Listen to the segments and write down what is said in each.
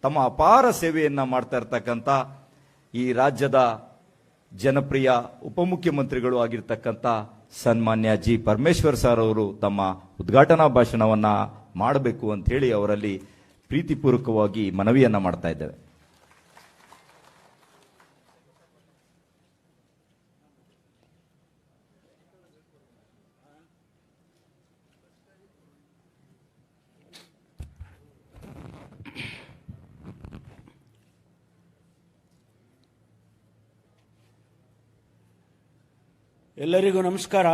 ತಮ್ಮ ಅಪಾರ ಸೇವೆಯನ್ನ ಮಾಡ್ತಾ ಇರ್ತಕ್ಕಂಥ ಈ ರಾಜ್ಯದ ಜನಪ್ರಿಯ ಉಪಮುಖ್ಯಮಂತ್ರಿಗಳು ಆಗಿರ್ತಕ್ಕಂಥ ಸನ್ಮಾನ್ಯ ಜಿ ಪರಮೇಶ್ವರ್ ಸರ್ ಅವರು ತಮ್ಮ ಉದ್ಘಾಟನಾ ಭಾಷಣವನ್ನ ಮಾಡಬೇಕು ಅಂತ ಹೇಳಿ ಅವರಲ್ಲಿ ಪ್ರೀತಿಪೂರ್ವಕವಾಗಿ ಮನವಿಯನ್ನ ಮಾಡ್ತಾ ಇದ್ದೇವೆ. ಎಲ್ಲರಿಗೂ ನಮಸ್ಕಾರ.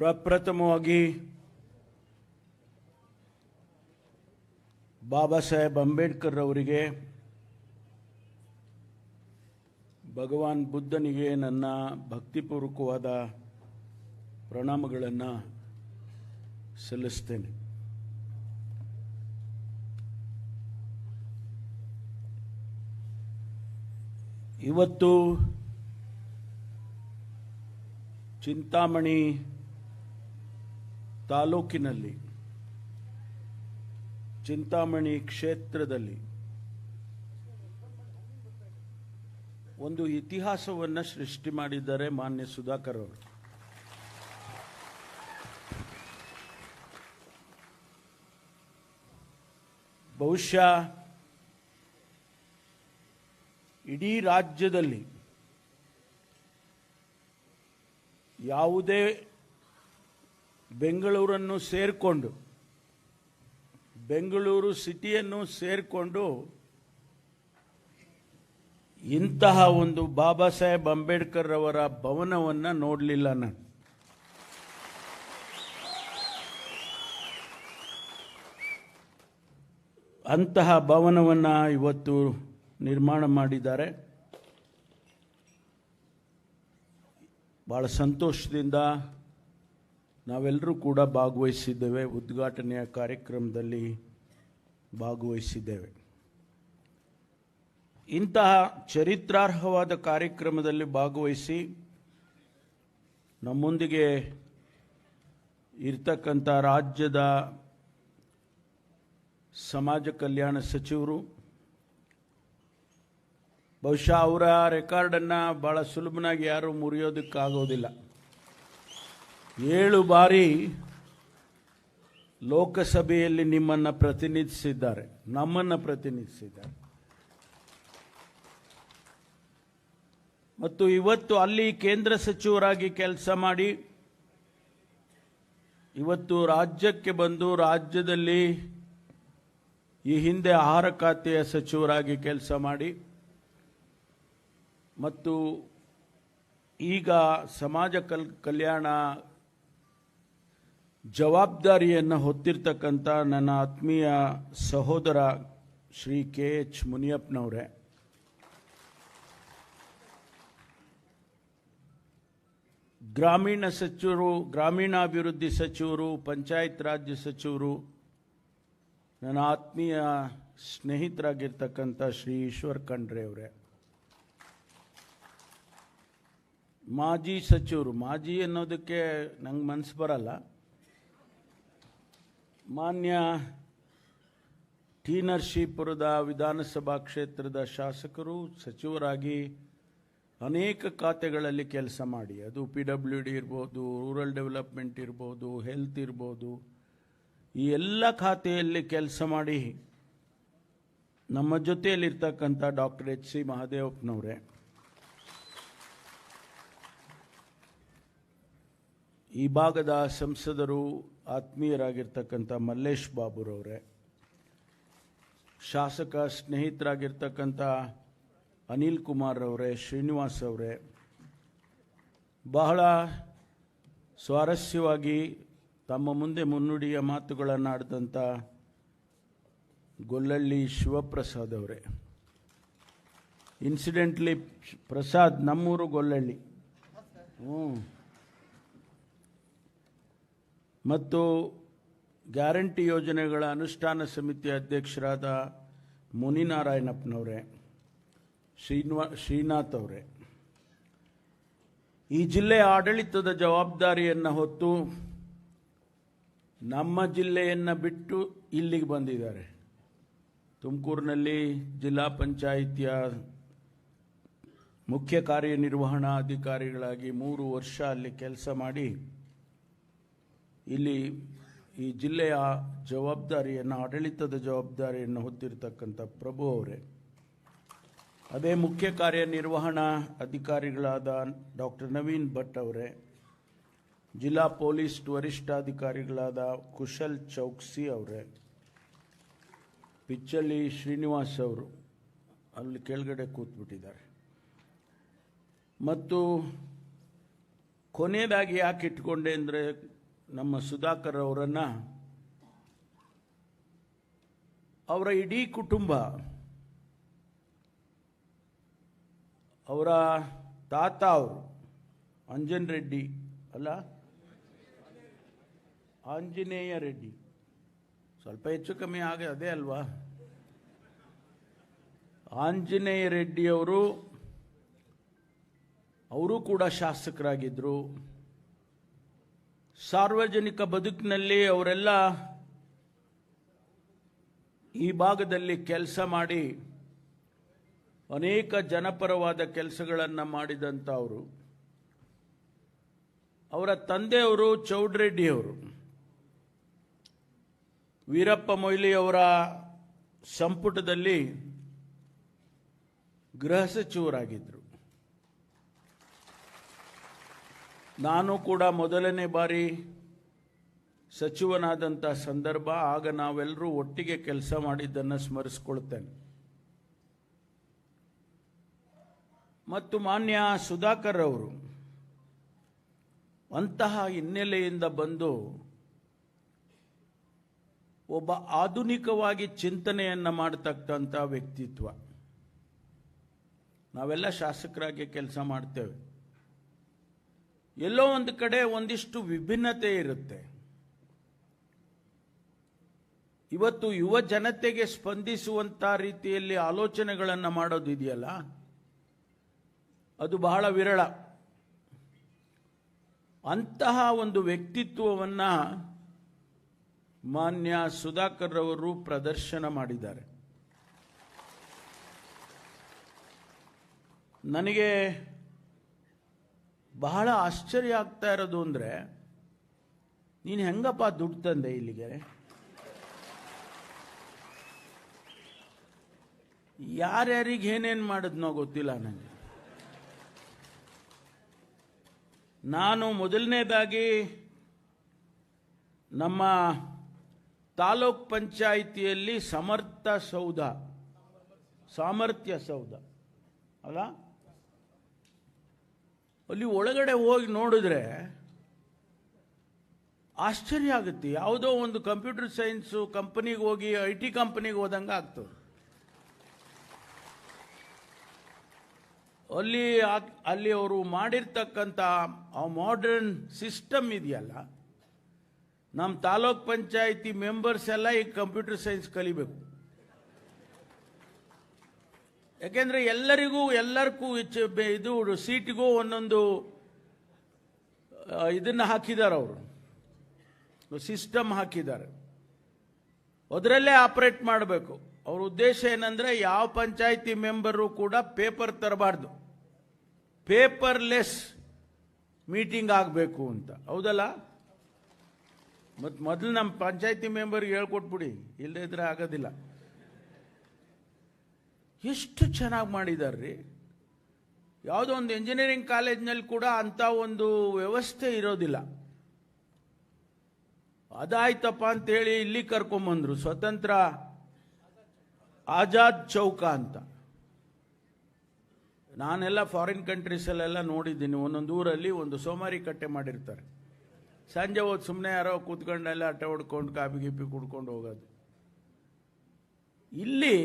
ಪ್ರಪ್ರಥಮವಾಗಿ ಬಾಬಾ ಸಾಹೇಬ್ ಅಂಬೇಡ್ಕರ್ ಅವರಿಗೆ, ಭಗವಾನ್ ಬುದ್ಧನಿಗೆ ನನ್ನ ಭಕ್ತಿಪೂರ್ವಕವಾದ ಪ್ರಣಾಮಗಳನ್ನು ಸಲ್ಲಿಸ್ತೇನೆ. ಇವತ್ತು ಚಿಂತಾಮಣಿ ತಾಲೂಕಿನಲ್ಲಿ, ಚಿಂತಾಮಣಿ ಕ್ಷೇತ್ರದಲ್ಲಿ ಒಂದು ಇತಿಹಾಸವನ್ನು ಸೃಷ್ಟಿ ಮಾಡಿದ್ದಾರೆ ಮಾನ್ಯ ಸುಧಾಕರ್ ಅವರು. ಬಹುಶಃ ಇಡೀ ರಾಜ್ಯದಲ್ಲಿ ಯಾವುದೇ ಬೆಂಗಳೂರನ್ನು ಸೇರಿಕೊಂಡು, ಬೆಂಗಳೂರು ಸಿಟಿಯನ್ನು ಸೇರಿಕೊಂಡು ಇಂತಹ ಒಂದು ಬಾಬಾ ಸಾಹೇಬ್ ಅಂಬೇಡ್ಕರ್ ಅವರ ಭವನವನ್ನು ನೋಡಲಿಲ್ಲ ನಾನು. ಅಂತಹ ಭವನವನ್ನು ಇವತ್ತು ನಿರ್ಮಾಣ ಮಾಡಿದ್ದಾರೆ. ಭಾಳ ಸಂತೋಷದಿಂದ ನಾವೆಲ್ಲರೂ ಕೂಡ ಭಾಗವಹಿಸಿದ್ದೇವೆ, ಉದ್ಘಾಟನೆಯ ಕಾರ್ಯಕ್ರಮದಲ್ಲಿ ಭಾಗವಹಿಸಿದ್ದೇವೆ. ಇಂತಹ ಚರಿತ್ರಾರ್ಹವಾದ ಕಾರ್ಯಕ್ರಮದಲ್ಲಿ ಭಾಗವಹಿಸಿ ನಮ್ಮೊಂದಿಗೆ ಇರ್ತಕ್ಕಂಥ ರಾಜ್ಯದ ಸಮಾಜ ಕಲ್ಯಾಣ ಸಚಿವರು, ಬಹುಶಃ ಅವರ ರೆಕಾರ್ಡನ್ನು ಭಾಳ ಸುಲಭನಾಗಿ ಯಾರೂ ಮುರಿಯೋದಕ್ಕಾಗೋದಿಲ್ಲ. 7 ಬಾರಿ ಲೋಕಸಭೆಯಲ್ಲಿ ನಮ್ಮನ್ನು ಪ್ರತಿನಿಧಿಸಿದ್ದಾರೆ. ಮತ್ತು ಇವತ್ತು ಅಲ್ಲಿ ಕೇಂದ್ರ ಸಚಿವರಾಗಿ ಕೆಲಸ ಮಾಡಿ ಇವತ್ತು ರಾಜ್ಯಕ್ಕೆ ಬಂದು ರಾಜ್ಯದಲ್ಲಿ ಈ ಹಿಂದೆ ಆಹಾರ ಖಾತೆಯ ಸಚಿವರಾಗಿ ಕೆಲಸ ಮಾಡಿ ಮತ್ತು ಈಗ ಸಮಾಜ ಕಲ್ಯಾಣ ಜವಾಬ್ದಾರಿಯನ್ನು ಹೊತ್ತಿರ್ತಕ್ಕಂಥ ನನ್ನ ಆತ್ಮೀಯ ಸಹೋದರ ಶ್ರೀ KH ಮುನಿಯಪ್ಪನವರೇ, ಗ್ರಾಮೀಣ ಸಚಿವರು, ಗ್ರಾಮೀಣಾಭಿವೃದ್ಧಿ ಸಚಿವರು, ಪಂಚಾಯತ್ ರಾಜ್ಯ ಸಚಿವರು, ನನ್ನ ಆತ್ಮೀಯ ಸ್ನೇಹಿತರಾಗಿರ್ತಕ್ಕಂಥ ಶ್ರೀ ಈಶ್ವರ್ ಖಂಡ್ರೆ ಅವರೇ, ಮಾಜಿ ಸಚಿವರು, ಮಾಜಿ ಅನ್ನೋದಕ್ಕೆ ನಂಗೆ ಮನಸ್ಸು ಬರಲ್ಲ, ಮಾನ್ಯ ಟಿ ನರಸೀಪುರದ ವಿಧಾನಸಭಾ ಕ್ಷೇತ್ರದ ಶಾಸಕರು, ಸಚಿವರಾಗಿ ಅನೇಕ ಖಾತೆಗಳಲ್ಲಿ ಕೆಲಸ ಮಾಡಿ, ಅದು PWD ಇರ್ಬೋದು, ರೂರಲ್ ಡೆವಲಪ್ಮೆಂಟ್ ಇರ್ಬೋದು, ಹೆಲ್ತ್ ಇರ್ಬೋದು, ಈ ಎಲ್ಲ ಖಾತೆಯಲ್ಲಿ ಕೆಲಸ ಮಾಡಿ ನಮ್ಮ ಜೊತೆಯಲ್ಲಿರ್ತಕ್ಕಂಥ ಡಾಕ್ಟರ್ HC ಮಹದೇವಪ್ಪನವರೇ, ಈ ಭಾಗದ ಸಂಸದರು ಆತ್ಮೀಯರಾಗಿರ್ತಕ್ಕಂಥ ಮಲ್ಲೇಶ್ ಬಾಬುರವರೇ, ಶಾಸಕ ಸ್ನೇಹಿತರಾಗಿರ್ತಕ್ಕಂಥ ಅನಿಲ್ ಕುಮಾರ್ ಅವರೇ, ಶ್ರೀನಿವಾಸ್ ಅವರೇ, ಬಹಳ ಸ್ವಾರಸ್ಯವಾಗಿ ತಮ್ಮ ಮುಂದೆ ಮುನ್ನುಡಿಯ ಮಾತುಗಳನ್ನು ಆಡಿದಂಥ ಗೊಲ್ಲಳ್ಳಿ ಶಿವಪ್ರಸಾದ್ ಅವರೇ, ಇನ್ಸಿಡೆಂಟ್ಲಿ ಪ್ರಸಾದ್ ನಮ್ಮೂರು ಗೊಲ್ಲಳ್ಳಿ, ಮತ್ತು ಗ್ಯಾರಂಟಿ ಯೋಜನೆಗಳ ಅನುಷ್ಠಾನ ಸಮಿತಿ ಅಧ್ಯಕ್ಷರಾದ ಮುನಿನಾರಾಯಣಪ್ಪನವರೇ, ಶ್ರೀನಾಥ್ ಅವರೇ, ಈ ಜಿಲ್ಲೆಯ ಆಡಳಿತದ ಜವಾಬ್ದಾರಿಯನ್ನು ಹೊತ್ತು ನಮ್ಮ ಜಿಲ್ಲೆಯನ್ನು ಬಿಟ್ಟು ಇಲ್ಲಿಗೆ ಬಂದಿದ್ದಾರೆ. ತುಮಕೂರಿನಲ್ಲಿ ಜಿಲ್ಲಾ ಪಂಚಾಯಿತಿಯ ಮುಖ್ಯ ಕಾರ್ಯನಿರ್ವಹಣಾಧಿಕಾರಿಗಳಾಗಿ 3 ವರ್ಷ ಅಲ್ಲಿ ಕೆಲಸ ಮಾಡಿ ಇಲ್ಲಿ ಈ ಜಿಲ್ಲೆಯ ಜವಾಬ್ದಾರಿಯನ್ನು, ಆಡಳಿತದ ಜವಾಬ್ದಾರಿಯನ್ನು ಹೊತ್ತಿರತಕ್ಕಂಥ ಪ್ರಭು ಅವರೇ. ಅದೇ ಮುಖ್ಯ ಕಾರ್ಯನಿರ್ವಹಣಾ ಅಧಿಕಾರಿಗಳಾದ ಡಾಕ್ಟರ್ ನವೀನ್ ಭಟ್ ಅವರೇ, ಜಿಲ್ಲಾ ಪೊಲೀಸ್ ವರಿಷ್ಠಾಧಿಕಾರಿಗಳಾದ ಕುಶಲ್ ಚೌಕ್ಸಿ ಅವರೇ, ಪಿಚ್ಚಳ್ಳಿ ಶ್ರೀನಿವಾಸ್ ಅವರು ಅಲ್ಲಿ ಕೆಳಗಡೆ ಕೂತ್ಬಿಟ್ಟಿದ್ದಾರೆ. ಮತ್ತು ಕೊನೆಯದಾಗಿ ಯಾಕೆ ಇಟ್ಕೊಂಡೆ ಅಂದರೆ, ನಮ್ಮ ಸುಧಾಕರ್ ಅವರನ್ನು, ಅವರ ಇಡೀ ಕುಟುಂಬ, ಅವರ ತಾತ ಅವರು ಅಂಜನ್ ರೆಡ್ಡಿ ಅಲ್ಲ, ಆಂಜನೇಯ ರೆಡ್ಡಿ, ಸ್ವಲ್ಪ ಹೆಚ್ಚು ಕಮ್ಮಿ ಅದೇ ಅಲ್ವಾ, ಆಂಜನೇಯ ರೆಡ್ಡಿ ಅವರು ಕೂಡ ಶಾಸಕರಾಗಿದ್ದರು. ಸಾರ್ವಜನಿಕ ಬದುಕಿನಲ್ಲಿ ಅವರೆಲ್ಲ ಈ ಭಾಗದಲ್ಲಿ ಕೆಲಸ ಮಾಡಿ ಅನೇಕ ಜನಪರವಾದ ಕೆಲಸಗಳನ್ನು ಮಾಡಿದಂಥವರು. ಅವರ ತಂದೆಯವರು ಚೌಡ್ರೆಡ್ಡಿ ಅವರು ವೀರಪ್ಪ ಮೊಯ್ಲಿ ಅವರ ಸಂಪುಟದಲ್ಲಿ ಗೃಹ ಸಚಿವರಾಗಿದ್ದರು. ನಾನು ಕೂಡ ಮೊದಲನೇ ಬಾರಿ ಸಚಿವನಾದಂಥ ಸಂದರ್ಭ, ಆಗ ನಾವೆಲ್ಲರೂ ಒಟ್ಟಿಗೆ ಕೆಲಸ ಮಾಡಿದ್ದನ್ನು ಸ್ಮರಿಸಿಕೊಳ್ತೇನೆ. ಮತ್ತು ಮಾನ್ಯ ಸುಧಾಕರ್ ಅವರು ಅಂತಹ ಹಿನ್ನೆಲೆಯಿಂದ ಬಂದು ಒಬ್ಬ ಆಧುನಿಕವಾಗಿ ಚಿಂತನೆಯನ್ನು ಮಾಡತಕ್ಕಂಥ ವ್ಯಕ್ತಿತ್ವ. ನಾವೆಲ್ಲ ಶಾಸಕರಾಗಿ ಕೆಲಸ ಮಾಡ್ತೇವೆ, ಎಲ್ಲೋ ಒಂದು ಕಡೆ ಒಂದಿಷ್ಟು ವಿಭಿನ್ನತೆ ಇರುತ್ತೆ. ಇವತ್ತು ಯುವ ಜನತೆಗೆ ಸ್ಪಂದಿಸುವಂಥ ರೀತಿಯಲ್ಲಿ ಆಲೋಚನೆಗಳನ್ನು ಮಾಡೋದಿದೆಯಲ್ಲ, ಅದು ಬಹಳ ವಿರಳ. ಅಂತಹ ಒಂದು ವ್ಯಕ್ತಿತ್ವವನ್ನು ಮಾನ್ಯ ಸುಧಾಕರ್ ಅವರು ಪ್ರದರ್ಶನ ಮಾಡಿದ್ದಾರೆ. ನನಗೆ ಬಹಳ ಆಶ್ಚರ್ಯ ಆಗ್ತಾ ಇರೋದು ಅಂದರೆ, ನೀನು ಹೆಂಗಪ್ಪ ದುಡ್ಡು ತಂದೆ ಇಲ್ಲಿಗೆ? ಯಾರ್ಯಾರಿಗೆ ಏನೇನು ಮಾಡಿದ್ನೋ ಗೊತ್ತಿಲ್ಲ ನನಗೆ. ನಾನು ಮೊದಲನೇದಾಗಿ ನಮ್ಮ ತಾಲೂಕ್ ಪಂಚಾಯಿತಿಯಲ್ಲಿ ಸಾಮರ್ಥ್ಯ ಸೌಧ ಅಲ್ಲ, ಅಲ್ಲಿ ಒಳಗಡೆ ಹೋಗಿ ನೋಡಿದ್ರೆ ಆಶ್ಚರ್ಯ ಆಗುತ್ತೆ. ಯಾವುದೋ ಒಂದು ಕಂಪ್ಯೂಟರ್ ಸೈನ್ಸು ಕಂಪನಿಗೆ ಹೋಗಿ IT ಕಂಪನಿಗೆ ಹೋದಂಗೆ ಆಗ್ತದೆ. ಅಲ್ಲಿ ಅವರು ಮಾಡಿರ್ತಕ್ಕಂಥ ಆ ಮಾಡರ್ನ್ ಸಿಸ್ಟಮ್ ಇದೆಯಲ್ಲ, ನಮ್ಮ ತಾಲೂಕ್ ಪಂಚಾಯಿತಿ ಮೆಂಬರ್ಸ್ ಎಲ್ಲ ಈ ಕಂಪ್ಯೂಟರ್ ಸೈನ್ಸ್ ಕಲಿಬೇಕು. ಯಾಕೆಂದರೆ ಎಲ್ಲರಿಗೂ ಇದು ಸೀಟಿಗೂ ಒಂದೊಂದು ಇದನ್ನು ಹಾಕಿದ್ದಾರೆ, ಅವರು ಸಿಸ್ಟಮ್ ಹಾಕಿದ್ದಾರೆ, ಅದರಲ್ಲೇ ಆಪರೇಟ್ ಮಾಡಬೇಕು. ಅವ್ರ ಉದ್ದೇಶ ಏನಂದರೆ, ಯಾವ ಪಂಚಾಯಿತಿ ಮೆಂಬರು ಕೂಡ ಪೇಪರ್ ತರಬಾರ್ದು, ಪೇಪರ್ಲೆಸ್ ಮೀಟಿಂಗ್ ಆಗಬೇಕು ಅಂತ. ಹೌದಲ್ಲ? ಮತ್ತು ಮೊದಲು ನಮ್ಮ ಪಂಚಾಯಿತಿ ಮೆಂಬರ್ಗೆ ಹೇಳ್ಕೊಟ್ಬಿಡಿ, ಇಲ್ಲದೇ ಇದ್ರೆ ಆಗೋದಿಲ್ಲ. ಎಷ್ಟು ಚೆನ್ನಾಗಿ ಮಾಡಿದಾರ್ರಿ. ಯಾವುದೋ ಒಂದು ಇಂಜಿನಿಯರಿಂಗ್ ಕಾಲೇಜ್ನಲ್ಲಿ ಕೂಡ ಅಂಥ ಒಂದು ವ್ಯವಸ್ಥೆ ಇರೋದಿಲ್ಲ. ಅದಾಯ್ತಪ್ಪ ಅಂತೇಳಿ ಇಲ್ಲಿ ಕರ್ಕೊಂಬಂದ್ರು, ಸ್ವತಂತ್ರ ಆಜಾದ್ ಚೌಕ ಅಂತ. ನಾನೆಲ್ಲ ಫಾರಿನ್ ಕಂಟ್ರೀಸಲ್ಲೆಲ್ಲ ನೋಡಿದ್ದೀನಿ, ಒಂದೊಂದು ಊರಲ್ಲಿ ಒಂದು ಸೋಮಾರಿ ಕಟ್ಟೆ ಮಾಡಿರ್ತಾರೆ. ಸಂಜೆ ಹೋದ್ ಸುಮ್ಮನೆ ಯಾರೋ ಕೂತ್ಕೊಂಡೆಲ್ಲ ಅಟ್ಟೆ ಹೊಡ್ಕೊಂಡು ಕಾಪಿ ಗೀಪಿ ಕುಡ್ಕೊಂಡು ಹೋಗೋದು. ಇಲ್ಲಿ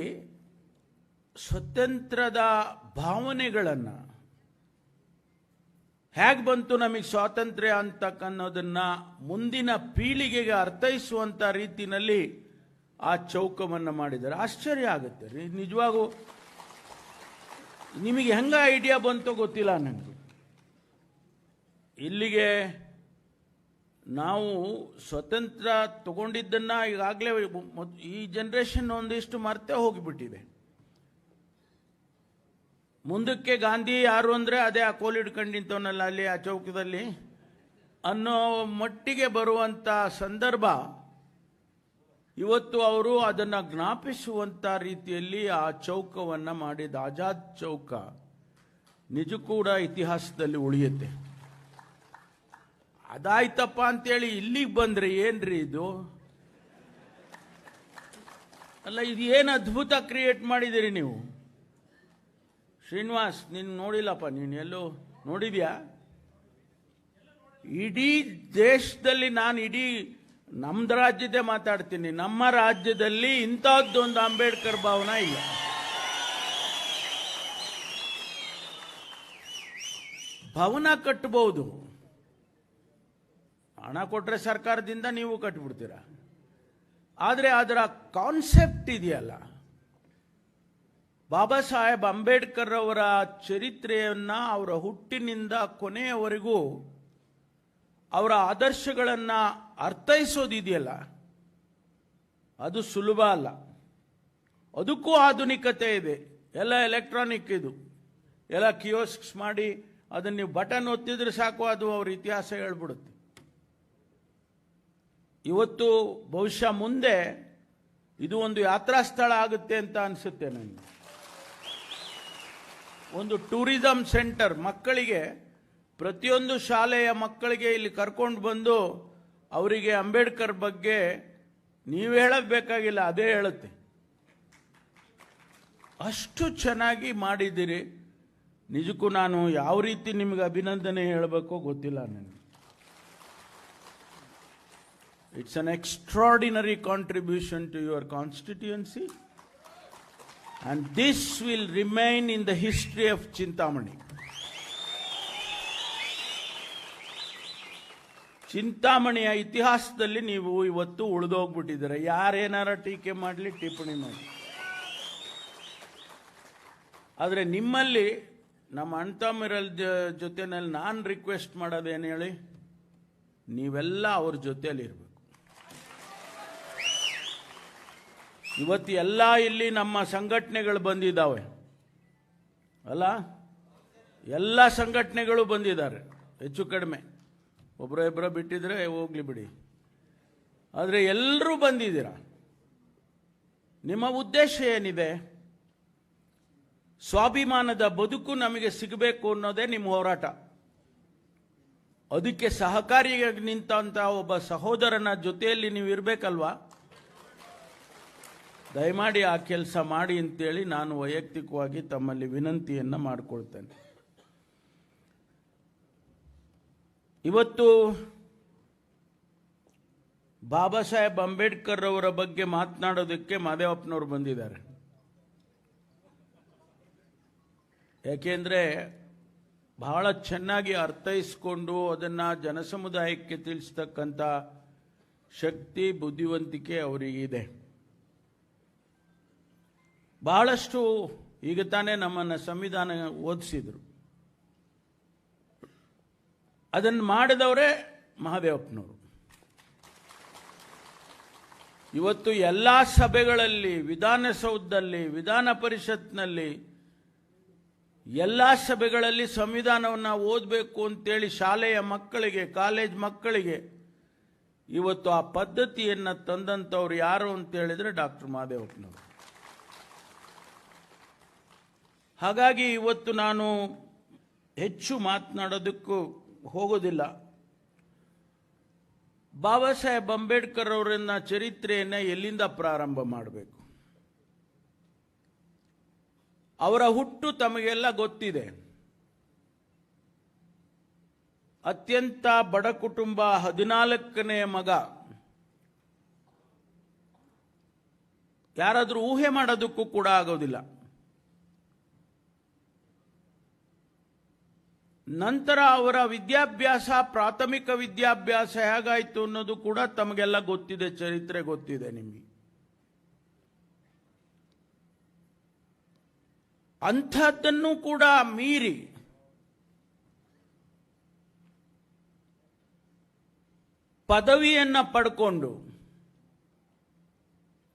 ಸ್ವತಂತ್ರದ ಭಾವನೆಗಳನ್ನು ಹೇಗೆ ಬಂತು ನಮಗೆ ಸ್ವಾತಂತ್ರ್ಯ ಅಂತಕ್ಕನ್ನೋದನ್ನ ಮುಂದಿನ ಪೀಳಿಗೆಗೆ ಅರ್ಥೈಸುವಂಥ ರೀತಿಯಲ್ಲಿ ಆ ಚೌಕವನ್ನು ಮಾಡಿದ್ದಾರೆ. ಆಶ್ಚರ್ಯ ಆಗುತ್ತೆ ರೀ ನಿಜವಾಗೂ. ನಿಮಗೆ ಹೆಂಗ ಐಡಿಯಾ ಬಂತೋ ಗೊತ್ತಿಲ್ಲ ನನಗೆ. ಇಲ್ಲಿಗೆ ನಾವು ಸ್ವತಂತ್ರ ತಗೊಂಡಿದ್ದನ್ನ ಈಗಾಗಲೇ ಈ ಜನರೇಷನ್ ಒಂದಿಷ್ಟು ಮರ್ತೇ ಹೋಗಿಬಿಟ್ಟಿದೆ. ಮುಂದಕ್ಕೆ ಗಾಂಧಿ ಯಾರು ಅಂದರೆ ಅದೇ ಆ ಕೋಲ್ ಹಿಡ್ಕೊಂಡಿಂತವನಲ್ಲ ಅಲ್ಲಿ ಆ ಚೌಕದಲ್ಲಿ ಅನ್ನೋ ಮಟ್ಟಿಗೆ ಬರುವಂಥ ಸಂದರ್ಭ ಇವತ್ತು ಅವರು ಅದನ್ನು ಜ್ಞಾಪಿಸುವಂಥ ರೀತಿಯಲ್ಲಿ ಆ ಚೌಕವನ್ನು ಮಾಡಿದ ಆಜಾದ್ ಚೌಕ ನಿಜ ಕೂಡ ಇತಿಹಾಸದಲ್ಲಿ ಉಳಿಯುತ್ತೆ. ಅದಾಯ್ತಪ್ಪ ಅಂತೇಳಿ ಇಲ್ಲಿಗೆ ಬಂದ್ರೆ ಏನ್ರಿ ಇದು? ಅಲ್ಲ, ಇದು ಏನು ಅದ್ಭುತ ಕ್ರಿಯೇಟ್ ಮಾಡಿದಿರಿ ನೀವು. ಶ್ರೀನಿವಾಸ್, ನೀನು ನೋಡಿಲ್ಲಪ್ಪ, ನೀನು ಎಲ್ಲೋ ನೋಡಿದ್ಯಾ? ಇಡೀ ದೇಶದಲ್ಲಿ, ನಾನು ಇಡೀ ನಮ್ದು ರಾಜ್ಯದೇ ಮಾತಾಡ್ತೀನಿ, ನಮ್ಮ ರಾಜ್ಯದಲ್ಲಿ ಇಂಥದ್ದೊಂದು ಅಂಬೇಡ್ಕರ್ ಭವನ ಇಲ್ಲ. ಭವನ ಕಟ್ಟಬಹುದು, ಹಣ ಕೊಟ್ಟರೆ ಸರ್ಕಾರದಿಂದ ನೀವು ಕಟ್ಟಿಬಿಡ್ತೀರ. ಆದರೆ ಅದರ ಕಾನ್ಸೆಪ್ಟ್ ಇದೆಯಲ್ಲ, ಬಾಬಾ ಸಾಹೇಬ್ ಅಂಬೇಡ್ಕರ್ ಅವರ ಚರಿತ್ರೆಯನ್ನ ಅವರ ಹುಟ್ಟಿನಿಂದ ಕೊನೆಯವರೆಗೂ ಅವರ ಆದರ್ಶಗಳನ್ನು ಅರ್ಥೈಸೋದಿದೆಯಲ್ಲ, ಅದು ಸುಲಭ ಅಲ್ಲ. ಅದಕ್ಕೂ ಆಧುನಿಕತೆ ಇದೆ. ಎಲ್ಲ ಎಲೆಕ್ಟ್ರಾನಿಕ್, ಇದು ಎಲ್ಲ ಕಿಯೋಸ್ಕ್ಸ್ ಮಾಡಿ ಅದನ್ನು ನೀವು ಬಟನ್ ಒತ್ತಿದ್ರೆ ಸಾಕು, ಅದು ಅವ್ರ ಇತಿಹಾಸ ಹೇಳ್ಬಿಡುತ್ತೆ. ಇವತ್ತು ಬಹುಶಃ ಮುಂದೆ ಇದು ಒಂದು ಯಾತ್ರಾ ಸ್ಥಳ ಆಗುತ್ತೆ ಅಂತ ಅನಿಸುತ್ತೆ ನನಗೆ. ಒಂದು ಟೂರಿಸಂ ಸೆಂಟರ್, ಮಕ್ಕಳಿಗೆ ಪ್ರತಿಯೊಂದು ಶಾಲೆಯ ಮಕ್ಕಳಿಗೆ ಇಲ್ಲಿ ಕರ್ಕೊಂಡು ಬಂದು ಅವರಿಗೆ ಅಂಬೇಡ್ಕರ್ ಬಗ್ಗೆ ನೀವು ಹೇಳಬೇಕಾಗಿಲ್ಲ, ಅದೇ ಹೇಳುತ್ತೆ. ಅಷ್ಟು ಚೆನ್ನಾಗಿ ಮಾಡಿದ್ದೀರಿ. ನಿಜಕ್ಕೂ ನಾನು ಯಾವ ರೀತಿ ನಿಮಗೆ ಅಭಿನಂದನೆ ಹೇಳಬೇಕೋ ಗೊತ್ತಿಲ್ಲ ನನಗೆ. It's an extraordinary contribution to your constituency, and this will remain in the history of Chintamani. ಚಿಂತಾಮಣಿಯ ಇತಿಹಾಸದಲ್ಲಿ ನೀವು ಇವತ್ತು ಉಳಿದೋಗ್ಬಿಟ್ಟಿದ್ದೀರ. ಯಾರೇನಾರ ಟೀಕೆ ಮಾಡಲಿ, ಟಿಪ್ಪಣಿ ಮಾಡಿ. ಆದರೆ ನಿಮ್ಮಲ್ಲಿ ನಮ್ಮ ಅಣ್ತಮ್ಮರ ಜೊತೆನಲ್ಲಿ ನಾನು ರಿಕ್ವೆಸ್ಟ್ ಮಾಡೋದೇನು ಹೇಳಿ, ನೀವೆಲ್ಲ ಅವ್ರ ಜೊತೆಯಲ್ಲಿ ಇರಬೇಕು. ಇವತ್ತು ಎಲ್ಲ ಇಲ್ಲಿ ನಮ್ಮ ಸಂಘಟನೆಗಳು ಬಂದಿದ್ದಾವೆ ಅಲ್ಲ, ಎಲ್ಲ ಸಂಘಟನೆಗಳು ಬಂದಿದ್ದಾರೆ, ಹೆಚ್ಚು ಕಡಿಮೆ ಒಬ್ಬರ ಇಬ್ಬರ ಬಿಟ್ಟಿದ್ರೆ ಹೋಗ್ಲಿ ಬಿಡಿ. ಆದರೆ ಎಲ್ಲರೂ ಬಂದಿದ್ದೀರ. ನಿಮ್ಮ ಉದ್ದೇಶ ಏನಿದೆ? ಸ್ವಾಭಿಮಾನದ ಬದುಕು ನಮಗೆ ಸಿಗಬೇಕು ಅನ್ನೋದೇ ನಿಮ್ಮ ಹೋರಾಟ. ಅದಕ್ಕೆ ಸಹಕಾರಿಯಾಗಿ ನಿಂತ ಒಬ್ಬ ಸಹೋದರನ ಜೊತೆಯಲ್ಲಿ ನೀವು ಇರಬೇಕಲ್ವಾ? ದಯಮಾಡಿ ಆ ಕೆಲಸ ಮಾಡಿ ಅಂತೇಳಿ ನಾನು ವೈಯಕ್ತಿಕವಾಗಿ ತಮ್ಮಲ್ಲಿ ವಿನಂತಿಯನ್ನು ಮಾಡಿಕೊಳ್ತೇನೆ. ಇವತ್ತು ಬಾಬಾ ಸಾಹೇಬ್ ಅಂಬೇಡ್ಕರ್ ಅವರ ಬಗ್ಗೆ ಮಾತನಾಡೋದಕ್ಕೆ ಮಹದೇವಪ್ಪನವರು ಬಂದಿದ್ದಾರೆ. ಯಾಕೆಂದ್ರೆ ಬಹಳ ಚೆನ್ನಾಗಿ ಅರ್ಥೈಸಿಕೊಂಡು ಅದನ್ನು ಜನಸಮುದಾಯಕ್ಕೆ ತಿಳಿಸ್ತಕ್ಕಂಥ ಶಕ್ತಿ, ಬುದ್ಧಿವಂತಿಕೆ ಅವರಿಗಿದೆ. ಬಹಳಷ್ಟು ಈಗ ತಾನೇ ನಮ್ಮನ್ನು ಸಂವಿಧಾನ ಓದಿಸಿದ್ರು. ಅದನ್ನು ಮಾಡಿದವರೇ ಮಹದೇವಪ್ಪನವರು. ಇವತ್ತು ಎಲ್ಲ ಸಭೆಗಳಲ್ಲಿ, ವಿಧಾನಸೌಧದಲ್ಲಿ, ವಿಧಾನ ಪರಿಷತ್ನಲ್ಲಿ, ಎಲ್ಲ ಸಭೆಗಳಲ್ಲಿ ಸಂವಿಧಾನವನ್ನು ಓದಬೇಕು ಅಂತೇಳಿ ಶಾಲೆಯ ಮಕ್ಕಳಿಗೆ, ಕಾಲೇಜ್ ಮಕ್ಕಳಿಗೆ ಇವತ್ತು ಆ ಪದ್ಧತಿಯನ್ನು ತಂದಂಥವ್ರು ಯಾರು ಅಂತ ಹೇಳಿದ್ರೆ ಡಾಕ್ಟರ್ ಮಹದೇವಪ್ಪನವರು. ಹಾಗಾಗಿ ಇವತ್ತು ನಾನು ಹೆಚ್ಚು ಮಾತನಾಡೋದಕ್ಕೂ ಹೋಗೋದಿಲ್ಲ. ಬಾಬಾ ಸಾಹೇಬ್ ಅಂಬೇಡ್ಕರ್ ಅವರನ್ನ ಚರಿತ್ರೆಯನ್ನು ಎಲ್ಲಿಂದ ಪ್ರಾರಂಭ ಮಾಡಬೇಕು? ಅವರ ಹುಟ್ಟು ತಮಗೆಲ್ಲ ಗೊತ್ತಿದೆ. ಅತ್ಯಂತ ಬಡ ಕುಟುಂಬ, 14ನೇ ಮಗ. ಯಾರಾದರೂ ಊಹೆ ಮಾಡೋದಕ್ಕೂ ಕೂಡ ಆಗೋದಿಲ್ಲ. ನಂತರ ಅವರ ವಿದ್ಯಾಭ್ಯಾಸ, ಪ್ರಾಥಮಿಕ ವಿದ್ಯಾಭ್ಯಾಸ ಹೇಗಾಯಿತು ಅನ್ನೋದು ಕೂಡ ತಮಗೆಲ್ಲ ಗೊತ್ತಿದೆ, ಚರಿತ್ರೆ ಗೊತ್ತಿದೆ ನಿಮಗೆ. ಅಂಥದ್ದನ್ನು ಕೂಡ ಮೀರಿ ಪದವಿಯನ್ನ ಪಡ್ಕೊಂಡು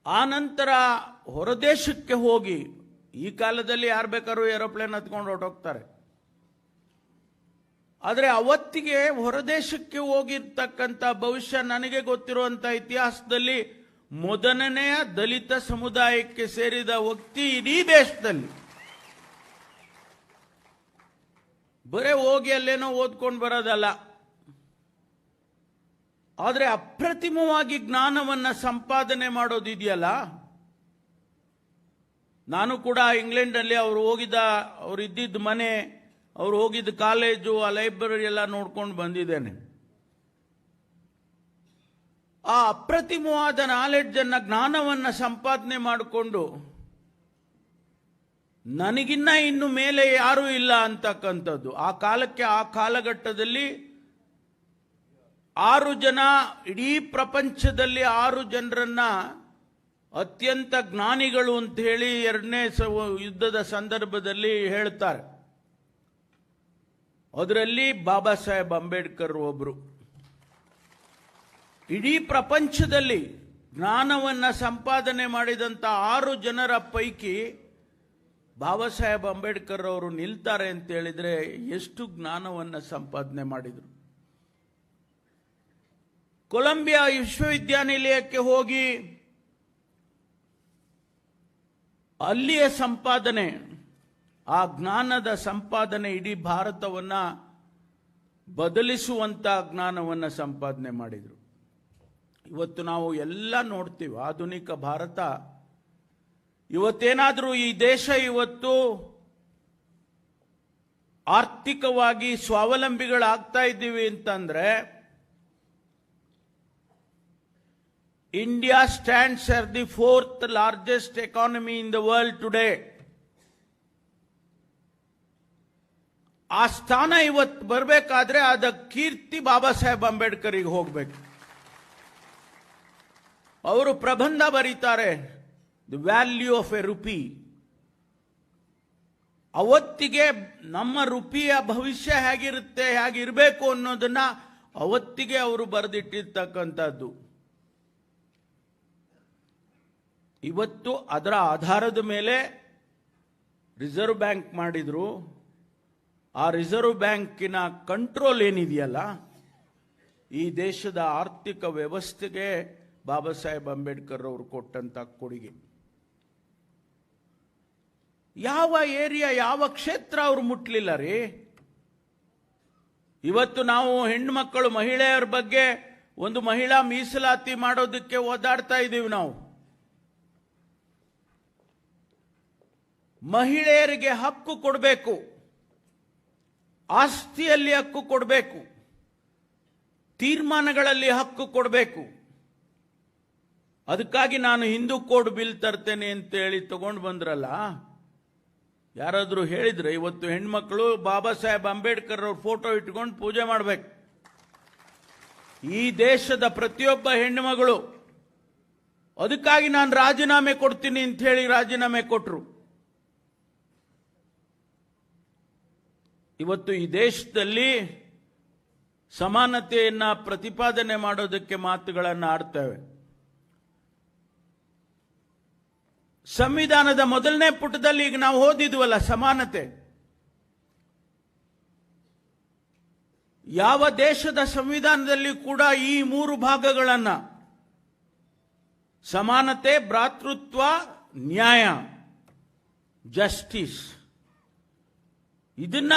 ಆನಂತರ ಹೊರದೇಶಕ್ಕೆ ಹೋಗಿ, ಈ ಕಾಲದಲ್ಲಿ ಯಾರು ಬೇಕಾದ್ರೂ ಏರೋಪ್ಲೇನ್ ಹತ್ಕೊಂಡು ಹೊರಟೋಗ್ತಾರೆ, ಆದರೆ ಅವತ್ತಿಗೆ ಹೊರದೇಶಕ್ಕೆ ಹೋಗಿರ್ತಕ್ಕಂಥ ಭವಿಷ್ಯ ನನಗೆ ಗೊತ್ತಿರುವಂಥ ಇತಿಹಾಸದಲ್ಲಿ ಮೊದಲನೆಯ ದಲಿತ ಸಮುದಾಯಕ್ಕೆ ಸೇರಿದ ವ್ಯಕ್ತಿ ಇಡೀ ದೇಶದಲ್ಲಿ. ಬರೇ ಹೋಗಿ ಅಲ್ಲೇನೋ ಓದ್ಕೊಂಡು ಬರೋದಲ್ಲ, ಆದರೆ ಅಪ್ರತಿಮವಾಗಿ ಜ್ಞಾನವನ್ನ ಸಂಪಾದನೆ ಮಾಡೋದಿದೆಯಲ್ಲ. ನಾನು ಕೂಡ ಇಂಗ್ಲೆಂಡ್ನಲ್ಲಿ ಅವ್ರು ಇದ್ದಿದ್ದ ಮನೆ, ಅವ್ರು ಹೋಗಿದ್ದ ಕಾಲೇಜು, ಆ ಲೈಬ್ರರಿ ಎಲ್ಲ ನೋಡ್ಕೊಂಡು ಬಂದಿದ್ದೇನೆ. ಆ ಅಪ್ರತಿಮವಾದ ನಾಲೆಡ್ಜ್ ಅನ್ನ, ಜ್ಞಾನವನ್ನ ಸಂಪಾದನೆ ಮಾಡಿಕೊಂಡು ನನಗಿನ್ನ ಇನ್ನು ಮೇಲೆ ಯಾರೂ ಇಲ್ಲ ಅಂತಕ್ಕಂಥದ್ದು. ಆ ಕಾಲಕ್ಕೆ, ಆ ಕಾಲಘಟ್ಟದಲ್ಲಿ 6 ಜನ, ಇಡೀ ಪ್ರಪಂಚದಲ್ಲಿ 6 ಜನರನ್ನ ಅತ್ಯಂತ ಜ್ಞಾನಿಗಳು ಅಂತ ಹೇಳಿ ಎರಡನೇ ಯುದ್ಧದ ಸಂದರ್ಭದಲ್ಲಿ ಹೇಳ್ತಾರೆ. ಅದರಲ್ಲಿ ಬಾಬಾ ಸಾಹೇಬ್ ಅಂಬೇಡ್ಕರ್ ಒಬ್ರು. ಇಡೀ ಪ್ರಪಂಚದಲ್ಲಿ ಜ್ಞಾನವನ್ನ ಸಂಪಾದನೆ ಮಾಡಿದಂತ 6 ಜನರ ಪೈಕಿ ಬಾಬಾ ಸಾಹೇಬ್ ಅಂಬೇಡ್ಕರ್ ಅವರು ನಿಲ್ತಾರೆ ಅಂತ ಹೇಳಿದ್ರೆ ಎಷ್ಟು ಜ್ಞಾನವನ್ನ ಸಂಪಾದನೆ ಮಾಡಿದ್ರು. ಕೊಲಂಬಿಯಾ ವಿಶ್ವವಿದ್ಯಾನಿಲಯಕ್ಕೆ ಹೋಗಿ ಅಲ್ಲಿಯ ಸಂಪಾದನೆ, ಆ ಜ್ಞಾನದ ಸಂಪಾದನೆ ಇಡೀ ಭಾರತವನ್ನ ಬದಲಿಸುವಂತ ಜ್ಞಾನವನ್ನ ಸಂಪಾದನೆ ಮಾಡಿದ್ರು. ಇವತ್ತು ನಾವು ಎಲ್ಲ ನೋಡ್ತೀವಿ, ಆಧುನಿಕ ಭಾರತ ಇವತ್ತೇನಾದ್ರೂ ಈ ದೇಶ ಇವತ್ತು ಆರ್ಥಿಕವಾಗಿ ಸ್ವಾವಲಂಬಿಗಳಾಗ್ತಾ ಇದ್ದೀವಿ ಅಂತಂದ್ರೆ, India stands as the 4th largest economy in the world today. ಆ ಸ್ಥಾನ ಇವತ್ತು ಬರಬೇಕಾದ್ರೆ ಅದ ಕೀರ್ತಿ ಬಾಬಾ ಸಾಹೇಬ್ ಅಂಬೇಡ್ಕರ್ಗೆ ಹೋಗ್ಬೇಕು. ಅವರು ಪ್ರಬಂಧ ಬರೀತಾರೆ, the value of a rupee. ಅವತ್ತಿಗೆ ನಮ್ಮ ರುಪಿಯ ಭವಿಷ್ಯ ಹೇಗಿರುತ್ತೆ, ಹೇಗಿರಬೇಕು ಅನ್ನೋದನ್ನ ಅವತ್ತಿಗೆ ಅವರು ಬರೆದಿಟ್ಟಿರ್ತಕ್ಕಂಥದ್ದು. ಇವತ್ತು ಅದರ ಆಧಾರದ ಮೇಲೆ ರಿಸರ್ವ್ ಬ್ಯಾಂಕ್ ಮಾಡಿದ್ರು. ಆ ರಿಸರ್ವ್ ಬ್ಯಾಂಕಿನ ಕಂಟ್ರೋಲ್ ಏನಿದೆಯಲ್ಲ, ಈ ದೇಶದ ಆರ್ಥಿಕ ವ್ಯವಸ್ಥೆಗೆ ಬಾಬಾ ಸಾಹೇಬ್ ಅಂಬೇಡ್ಕರ್ ಅವರು ಕೊಟ್ಟಂತ ಕೊಡುಗೆ. ಯಾವ ಏರಿಯಾ, ಯಾವ ಕ್ಷೇತ್ರ ಅವರು ಮುಟ್ಲಿಲ್ಲ ರೀ. ಇವತ್ತು ನಾವು ಹೆಣ್ಮಕ್ಕಳು, ಮಹಿಳೆಯರ ಬಗ್ಗೆ ಒಂದು ಮಹಿಳಾ ಮೀಸಲಾತಿ ಮಾಡೋದಕ್ಕೆ ಓದಾಡ್ತಾ ಇದ್ದೀವಿ. ನಾವು ಮಹಿಳೆಯರಿಗೆ ಹಕ್ಕು ಕೊಡಬೇಕು, ಆಸ್ತಿಯಲ್ಲಿ ಹಕ್ಕು ಕೊಡಬೇಕು, ತೀರ್ಮಾನಗಳಲ್ಲಿ ಹಕ್ಕು ಕೊಡಬೇಕು. ಅದಕ್ಕಾಗಿ ನಾನು ಹಿಂದೂ ಕೋಡ್ ಬಿಲ್ ತರ್ತೇನೆ ಅಂತೇಳಿ ತಗೊಂಡು ಬಂದ್ರಲ್ಲ, ಯಾರಾದ್ರೂ ಹೇಳಿದ್ರೆ ಇವತ್ತು ಹೆಣ್ಮಕ್ಳು ಬಾಬಾ ಸಾಹೇಬ್ ಅಂಬೇಡ್ಕರ್ ಅವ್ರ ಫೋಟೋ ಇಟ್ಕೊಂಡು ಪೂಜೆ ಮಾಡಬೇಕು. ಈ ದೇಶದ ಪ್ರತಿಯೊಬ್ಬ ಹೆಣ್ಣುಮಗಳು ಅದಕ್ಕಾಗಿ ನಾನು ರಾಜೀನಾಮೆ ಕೊಡ್ತೀನಿ ಅಂತ ಹೇಳಿ ರಾಜೀನಾಮೆ ಕೊಟ್ಟರು. ಇವತ್ತು ಈ ದೇಶದಲ್ಲಿ ಸಮಾನತೆಯನ್ನ ಪ್ರತಿಪಾದನೆ ಮಾಡೋದಕ್ಕೆ ಮಾತುಗಳನ್ನು ಆಡ್ತೇವೆ. ಸಂವಿಧಾನದ ಮೊದಲನೇ ಪುಟದಲ್ಲಿ ಈಗ ನಾವು ಓದಿದ್ವಲ್ಲ ಸಮಾನತೆ. ಯಾವ ದೇಶದ ಸಂವಿಧಾನದಲ್ಲಿ ಕೂಡ ಈ 3 ಭಾಗಗಳನ್ನ, ಸಮಾನತೆ, ಭ್ರಾತೃತ್ವ, ನ್ಯಾಯ, ಜಸ್ಟಿಸ್, ಇದನ್ನ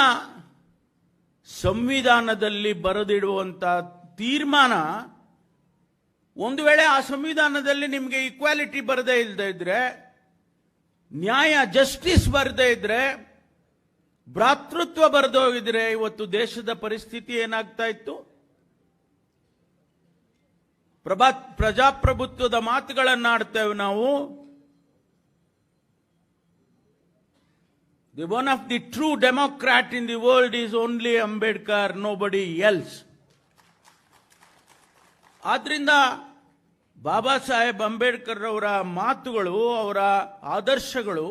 ಸಂವಿಧಾನದಲ್ಲಿ ಬರೆದಿಡುವಂತ ತೀರ್ಮಾನ, ಒಂದು ವೇಳೆ ಆ ಸಂವಿಧಾನದಲ್ಲಿ ನಿಮಗೆ ಈಕ್ವಾಲಿಟಿ ಬರದೇ ಇಲ್ಲದೆ ಇದ್ರೆ, ನ್ಯಾಯ, ಜಸ್ಟಿಸ್ ಬರದೇ ಇದ್ರೆ, ಭ್ರಾತೃತ್ವ ಬರೆದೋಗಿದ್ರೆ ಇವತ್ತು ದೇಶದ ಪರಿಸ್ಥಿತಿ ಏನಾಗ್ತಾ ಇತ್ತು? ಪ್ರಜಾಪ್ರಭುತ್ವದ ಮಾತುಗಳನ್ನಾಡ್ತೇವೆ ನಾವು. The one of the true democrat in the world is only Ambedkar, nobody else. ಆದ್ರಿಂದ ಬಾಬಾ ಸಾಹೇಬ್ ಅಂಬೇಡ್ಕರ್ ಅವರ ಮಾತುಗಳು, ಅವರ ಆದರ್ಶಗಳು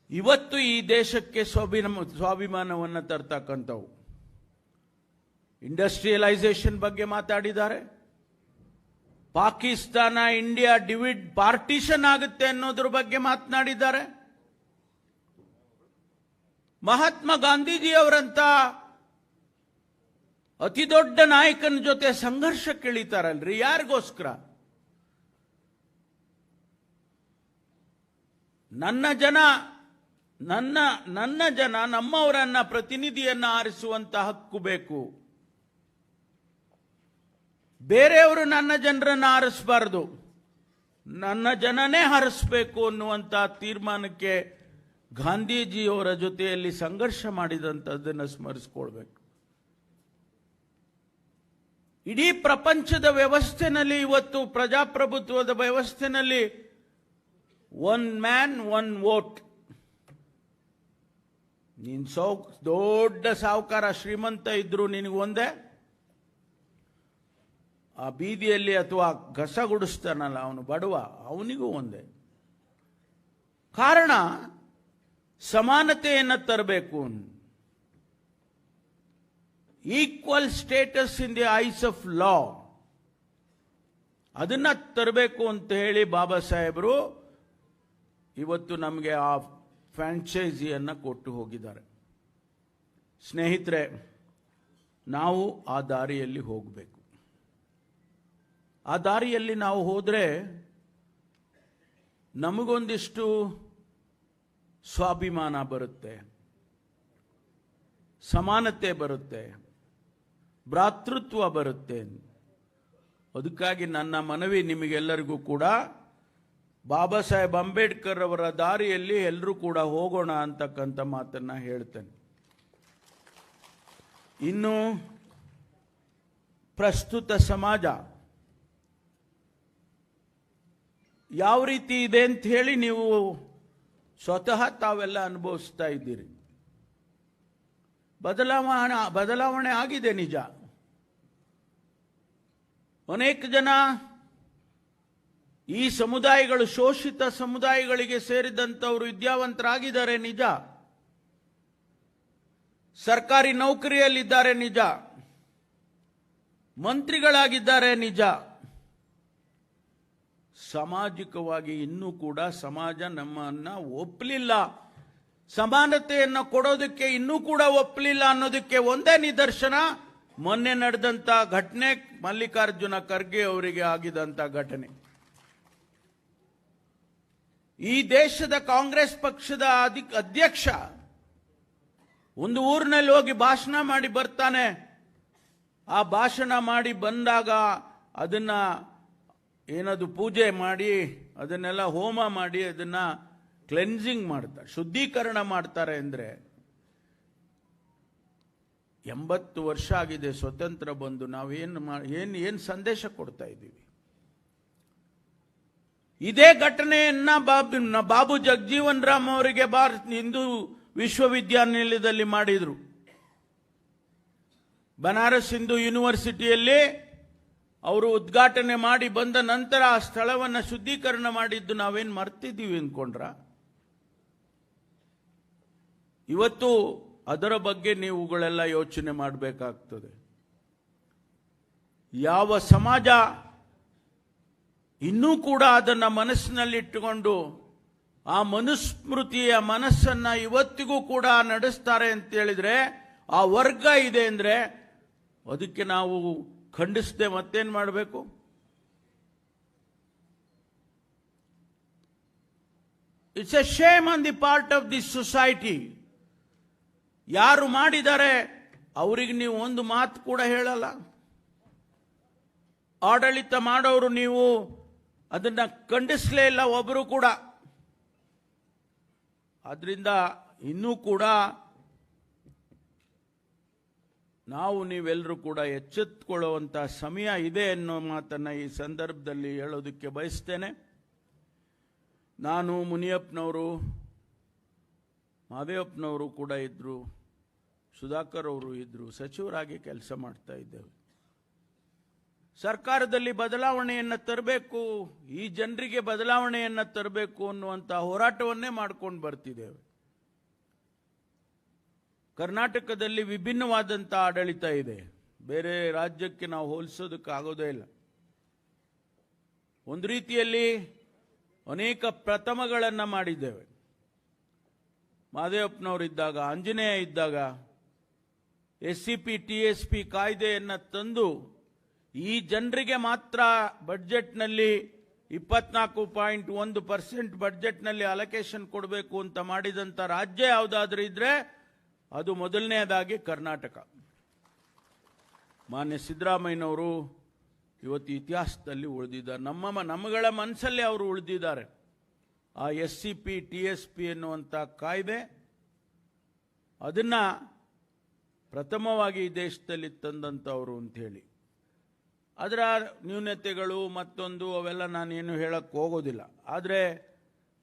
ಇವತ್ತು ಈ ದೇಶಕ್ಕೆ ಸ್ವಾಭಿಮಾನವನ್ನು ತರ್ತಕ್ಕಂಥವು. ಇಂಡಸ್ಟ್ರಿಯಲೈಸೇಷನ್ ಬಗ್ಗೆ ಮಾತಾಡಿದ್ದಾರೆ. ಪಾಕಿಸ್ತಾನ ಇಂಡಿಯಾ ಪಾರ್ಟಿಷನ್ ಆಗುತ್ತೆ ಅನ್ನೋದ್ರ ಬಗ್ಗೆ ಮಾತನಾಡಿದ್ದಾರೆ. ಮಹಾತ್ಮ ಗಾಂಧೀಜಿಯವರಂತ ಅತಿ ದೊಡ್ಡ ನಾಯಕನ ಜೊತೆ ಸಂಘರ್ಷಕ್ಕೆ ಇಳಿತಾರಲ್ರಿ, ಯಾರಿಗೋಸ್ಕರ? ನನ್ನ ಜನ ನಮ್ಮವರನ್ನ ಪ್ರತಿನಿಧಿಯನ್ನ ಆರಿಸುವಂತ ಹಕ್ಕು ಬೇಕು. ಬೇರೆಯವರು ನನ್ನ ಜನರನ್ನ ಆರಿಸಬಾರದು, ನನ್ನ ಜನನೇ ಹರಿಸಬೇಕು ಅನ್ನುವಂತ ತೀರ್ಮಾನಕ್ಕೆ ಗಾಂಧೀಜಿಯವರ ಜೊತೆಯಲ್ಲಿ ಸಂಘರ್ಷ ಮಾಡಿದಂಥದ್ದನ್ನು ಸ್ಮರಿಸಿಕೊಳ್ಬೇಕು. ಇಡೀ ಪ್ರಪಂಚದ ವ್ಯವಸ್ಥೆನಲ್ಲಿ, ಇವತ್ತು ಪ್ರಜಾಪ್ರಭುತ್ವದ ವ್ಯವಸ್ಥೆನಲ್ಲಿ ಒನ್ ಮ್ಯಾನ್ ಒನ್ ವೋಟ್. ನೀನ್ ದೊಡ್ಡ ಸಾಹುಕಾರ ಶ್ರೀಮಂತ ಇದ್ರು ನಿನಗೆ ಒಂದೇ, ಆ ಬೀದಿಯಲ್ಲಿ ಅಥವಾ ಕಸ ಗುಡಿಸ್ತಾನಲ್ಲ ಅವನು ಬಡವ, ಅವನಿಗೂ ಒಂದೇ. ಕಾರಣ ಸಮಾನತೆಯನ್ನು ತರಬೇಕು, equal status in the eyes of law, ಅದನ್ನ ತರಬೇಕು ಅಂತ ಹೇಳಿ ಬಾಬಾ ಸಾಹೇಬರು ಇವತ್ತು ನಮಗೆ ಆ ಫ್ರಾಂಚೈಸಿಯನ್ನು ಕೊಟ್ಟು ಹೋಗಿದ್ದಾರೆ. ಸ್ನೇಹಿತರೆ, ನಾವು ಆ ದಾರಿಯಲ್ಲಿ ಹೋಗಬೇಕು. ಆ ದಾರಿಯಲ್ಲಿ ನಾವು ಹೋದರೆ ನಮಗೊಂದಿಷ್ಟು ಸ್ವಾಭಿಮಾನ ಬರುತ್ತೆ, ಸಮಾನತೆ ಬರುತ್ತೆ, ಭ್ರಾತೃತ್ವ ಬರುತ್ತೆ. ಅದಕ್ಕಾಗಿ ನನ್ನ ಮನವಿ ನಿಮಗೆಲ್ಲರಿಗೂ ಕೂಡ, ಬಾಬಾ ಸಾಹೇಬ್ ಅಂಬೇಡ್ಕರ್ ಅವರ ದಾರಿಯಲ್ಲಿ ಎಲ್ಲರೂ ಕೂಡ ಹೋಗೋಣ ಅಂತಕ್ಕಂಥ ಮಾತನ್ನ ಹೇಳ್ತೇನೆ. ಇನ್ನು ಪ್ರಸ್ತುತ ಸಮಾಜ ಯಾವ ರೀತಿ ಇದೆ ಅಂತ ಹೇಳಿ ನೀವು ಸ್ವತಃ ತಾವೆಲ್ಲ ಅನುಭವಿಸ್ತಾ ಇದ್ದೀರಿ. ಬದಲಾವಣೆ ಆಗಿದೆ ನಿಜ. ಅನೇಕ ಜನ ಈ ಸಮುದಾಯಗಳು, ಶೋಷಿತ ಸಮುದಾಯಗಳಿಗೆ ಸೇರಿದಂತವರು ವಿದ್ಯಾವಂತರಾಗಿದ್ದಾರೆ ನಿಜ, ಸರ್ಕಾರಿ ನೌಕರಿಯಲ್ಲಿದ್ದಾರೆ ನಿಜ, ಮಂತ್ರಿಗಳಾಗಿದ್ದಾರೆ ನಿಜ. ಸಾಮಾಜಿಕವಾಗಿ ಇನ್ನೂ ಕೂಡ ಸಮಾಜ ನಮ್ಮನ್ನ ಒಪ್ಪಲಿಲ್ಲ, ಸಮಾನತೆಯನ್ನು ಕೊಡೋದಕ್ಕೆ ಇನ್ನೂ ಕೂಡ ಒಪ್ಪಲಿಲ್ಲ ಅನ್ನೋದಕ್ಕೆ ಒಂದೇ ನಿದರ್ಶನ ಮೊನ್ನೆ ನಡೆದಂತ ಘಟನೆ, ಮಲ್ಲಿಕಾರ್ಜುನ ಖರ್ಗೆ ಅವರಿಗೆ ಆಗಿದಂತ ಘಟನೆ. ಈ ದೇಶದ ಕಾಂಗ್ರೆಸ್ ಪಕ್ಷದ ಅಧ್ಯಕ್ಷ ಒಂದು ಊರಿನಲ್ಲಿ ಹೋಗಿ ಭಾಷಣ ಮಾಡಿ ಬರ್ತಾನೆ. ಆ ಭಾಷಣ ಮಾಡಿ ಬಂದಾಗ ಅದನ್ನ ಏನದು ಪೂಜೆ ಮಾಡಿ, ಅದನ್ನೆಲ್ಲ ಹೋಮ ಮಾಡಿ, ಅದನ್ನ ಕ್ಲೆನ್ಸಿಂಗ್ ಮಾಡ್ತಾರೆ, ಶುದ್ಧೀಕರಣ ಮಾಡ್ತಾರೆ. ಅಂದ್ರೆ 80 ವರ್ಷ ಆಗಿದೆ ಸ್ವತಂತ್ರ ಬಂದು, ನಾವೇನು ಸಂದೇಶ ಕೊಡ್ತಾ ಇದ್ದೀವಿ? ಇದೇ ಘಟನೆಯನ್ನ ಬಾಬು ಜಗಜೀವನ್ ರಾಮ್ ಅವರಿಗೆ ಹಿಂದೂ ವಿಶ್ವವಿದ್ಯಾನಿಲಯದಲ್ಲಿ ಮಾಡಿದ್ರು. ಬನಾರಸ್ ಹಿಂದೂ ಯೂನಿವರ್ಸಿಟಿಯಲ್ಲಿ ಅವರು ಉದ್ಘಾಟನೆ ಮಾಡಿ ಬಂದ ನಂತರ ಆ ಸ್ಥಳವನ್ನು ಶುದ್ಧೀಕರಣ ಮಾಡಿದ್ದು ನಾವೇನು ಮರ್ತಿದ್ದೀವಿ ಅನ್ಕೊಂಡ್ರ? ಇವತ್ತು ಅದರ ಬಗ್ಗೆ ನೀವುಗಳೆಲ್ಲ ಯೋಚನೆ ಮಾಡಬೇಕಾಗ್ತದೆ. ಯಾವ ಸಮಾಜ ಇನ್ನೂ ಕೂಡ ಅದನ್ನ ಮನಸ್ಸಿನಲ್ಲಿಟ್ಟುಕೊಂಡು ಆ ಮನುಸ್ಮೃತಿಯ ಮನಸ್ಸನ್ನ ಇವತ್ತಿಗೂ ಕೂಡ ನಡೆಸ್ತಾರೆ ಅಂತ ಹೇಳಿದ್ರೆ, ಆ ವರ್ಗ ಇದೆ ಅಂದ್ರೆ ಅದಕ್ಕೆ ನಾವು ಖಂಡಿಸದೆ ಮತ್ತೇನ್ ಮಾಡಬೇಕು? It's A shame on the part of this society. ಯಾರು ಮಾಡಿದ್ದಾರೆ ಅವರಿಗೆ ನೀವು ಒಂದು ಮಾತು ಕೂಡ ಹೇಳಲ್ಲ. ಆಡಳಿತ ಮಾಡೋರು ನೀವು ಅದನ್ನ ಖಂಡಿಸಲೇ ಇಲ್ಲ ಒಬ್ಬರು ಕೂಡ. ಆದ್ರಿಂದ ಇನ್ನೂ ಕೂಡ ನಾವು ನೀವೆಲ್ಲರೂ ಕೂಡ ಎಚ್ಚೆತ್ತುಕೊಳ್ಳುವಂತ ಸಮಯ ಇದೆ ಅನ್ನೋ ಮಾತನ್ನ ಈ ಸಂದರ್ಭದಲ್ಲಿ ಹೇಳೋದಕ್ಕೆ ಬಯಸ್ತೇನೆ. ನಾನು, ಮುನಿಯಪ್ಪನವರು, ಮಾದೇವಪ್ಪನವರು ಕೂಡ ಇದ್ರು, ಸುಧಾಕರ್ ಅವರು ಇದ್ರು, ಸಚಿವರಾಗಿ ಕೆಲಸ ಮಾಡ್ತಾ ಇದ್ದೇವೆ. ಸರ್ಕಾರದಲ್ಲಿ ಬದಲಾವಣೆಯನ್ನು ತರಬೇಕು, ಈ ಜನರಿಗೆ ಬದಲಾವಣೆಯನ್ನು ತರಬೇಕು ಅನ್ನುವಂಥ ಹೋರಾಟವನ್ನೇ ಮಾಡ್ಕೊಂಡು ಬರ್ತಿದ್ದೇವೆ. ಕರ್ನಾಟಕದಲ್ಲಿ ವಿಭಿನ್ನವಾದಂಥ ಆಡಳಿತ ಇದೆ, ಬೇರೆ ರಾಜ್ಯಕ್ಕೆ ನಾವು ಹೋಲಿಸೋದಕ್ಕೆ ಆಗೋದೇ ಇಲ್ಲ. ಒಂದು ರೀತಿಯಲ್ಲಿ ಅನೇಕ ಪ್ರಥಮಗಳನ್ನು ಮಾಡಿದ್ದೇವೆ. ಮಹದೇವಪ್ಪನವರಿದ್ದಾಗ, ಆಂಜನೇಯ ಇದ್ದಾಗ SCP TSP ಕಾಯ್ದೆಯನ್ನು ತಂದು ಈ ಜನರಿಗೆ ಮಾತ್ರ ಬಡ್ಜೆಟ್ನಲ್ಲಿ 24.1% ಬಡ್ಜೆಟ್ನಲ್ಲಿ ಅಲೋಕೇಶನ್ ಕೊಡಬೇಕು ಅಂತ ಮಾಡಿದಂಥ ರಾಜ್ಯ ಯಾವುದಾದ್ರೂ ಇದ್ರೆ ಅದು ಮೊದಲನೆಯದಾಗಿ ಕರ್ನಾಟಕ. ಮಾನ್ಯ ಸಿದ್ದರಾಮಯ್ಯನವರು ಇವತ್ತು ಇತಿಹಾಸದಲ್ಲಿ ಉಳಿದಿದ್ದಾರೆ, ನಮ್ಮಗಳ ಮನಸ್ಸಲ್ಲಿ ಅವರು ಉಳಿದಿದ್ದಾರೆ. ಆ SCP TSP ಎನ್ನುವಂಥ ಕಾಯ್ದೆ ಅದನ್ನು ಪ್ರಥಮವಾಗಿ ಈ ದೇಶದಲ್ಲಿ ತಂದಂಥವ್ರು ಅಂಥೇಳಿ. ಅದರ ನ್ಯೂನತೆಗಳು ಮತ್ತೊಂದು ಅವೆಲ್ಲ ನಾನೇನು ಹೇಳಕ್ಕೆ ಹೋಗೋದಿಲ್ಲ. ಆದರೆ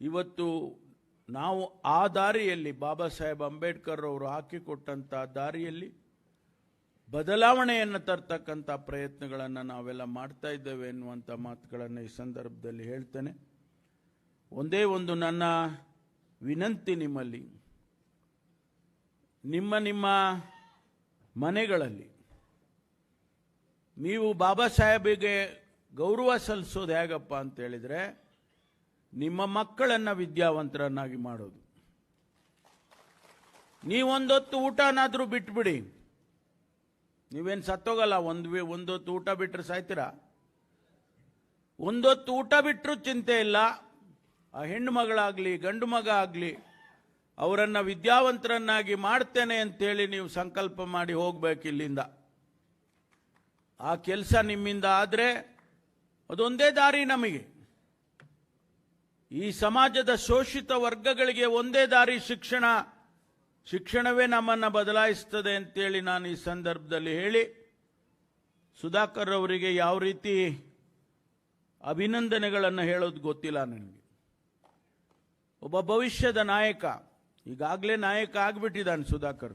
ಇವತ್ತು ನಾವು ಆ ದಾರಿಯಲ್ಲಿ, ಬಾಬಾ ಸಾಹೇಬ್ ಅಂಬೇಡ್ಕರ್ ಅವರು ಹಾಕಿಕೊಟ್ಟಂಥ ದಾರಿಯಲ್ಲಿ ಬದಲಾವಣೆಯನ್ನು ತರ್ತಕ್ಕಂಥ ಪ್ರಯತ್ನಗಳನ್ನು ನಾವೆಲ್ಲ ಮಾಡ್ತಾ ಇದ್ದೇವೆ ಎನ್ನುವಂಥ ಮಾತುಗಳನ್ನು ಈ ಸಂದರ್ಭದಲ್ಲಿ ಹೇಳ್ತೇನೆ. ಒಂದೇ ಒಂದು ನನ್ನ ವಿನಂತಿ ನಿಮ್ಮಲ್ಲಿ, ನಿಮ್ಮ ಮನೆಗಳಲ್ಲಿ ನೀವು ಬಾಬಾ ಸಾಹೇಬಿಗೆ ಗೌರವ ಸಲ್ಲಿಸೋದು ಹೇಗಪ್ಪ ಅಂತ ಹೇಳಿದ್ರೆ, ನಿಮ್ಮ ಮಕ್ಕಳನ್ನು ವಿದ್ಯಾವಂತರನ್ನಾಗಿ ಮಾಡೋದು. ನೀವೊಂದೊತ್ತು ಊಟನಾದರೂ ಬಿಟ್ಬಿಡಿ, ನೀವೇನು ಸತ್ತೋಗಲ್ಲ. ಒಂದೊತ್ತು ಊಟ ಬಿಟ್ಟರೆ ಸಾಯ್ತೀರಾ? ಒಂದೊತ್ತು ಊಟ ಬಿಟ್ಟರೂ ಚಿಂತೆ ಇಲ್ಲ. ಆ ಹೆಣ್ಣು ಮಗಳಾಗಲಿ ಗಂಡು ಮಗ ಆಗಲಿ ಅವರನ್ನು ವಿದ್ಯಾವಂತರನ್ನಾಗಿ ಮಾಡ್ತೇನೆ ಅಂತೇಳಿ ನೀವು ಸಂಕಲ್ಪ ಮಾಡಿ ಹೋಗ್ಬೇಕು ಇಲ್ಲಿಂದ. ಆ ಕೆಲಸ ನಿಮ್ಮಿಂದ ಆದರೆ ಅದೊಂದೇ ದಾರಿ ನಮಗೆ. ಈ ಸಮಾಜದ ಶೋಷಿತ ವರ್ಗಗಳಿಗೆ ಒಂದೇ ದಾರಿ ಶಿಕ್ಷಣವೇ ನಮ್ಮನ್ನು ಬದಲಾಯಿಸ್ತದೆ ಅಂತೇಳಿ ನಾನು ಈ ಸಂದರ್ಭದಲ್ಲಿ ಹೇಳಿ, ಸುಧಾಕರ್ ಅವರಿಗೆ ಯಾವ ರೀತಿ ಅಭಿನಂದನೆಗಳನ್ನು ಹೇಳೋದು ಗೊತ್ತಿಲ್ಲ ನನಗೆ. ಒಬ್ಬ ಭವಿಷ್ಯದ ನಾಯಕ, ಈಗಾಗಲೇ ನಾಯಕ ಆಗಿಬಿಟ್ಟಿದ್ದಾನೆ ಸುಧಾಕರ್.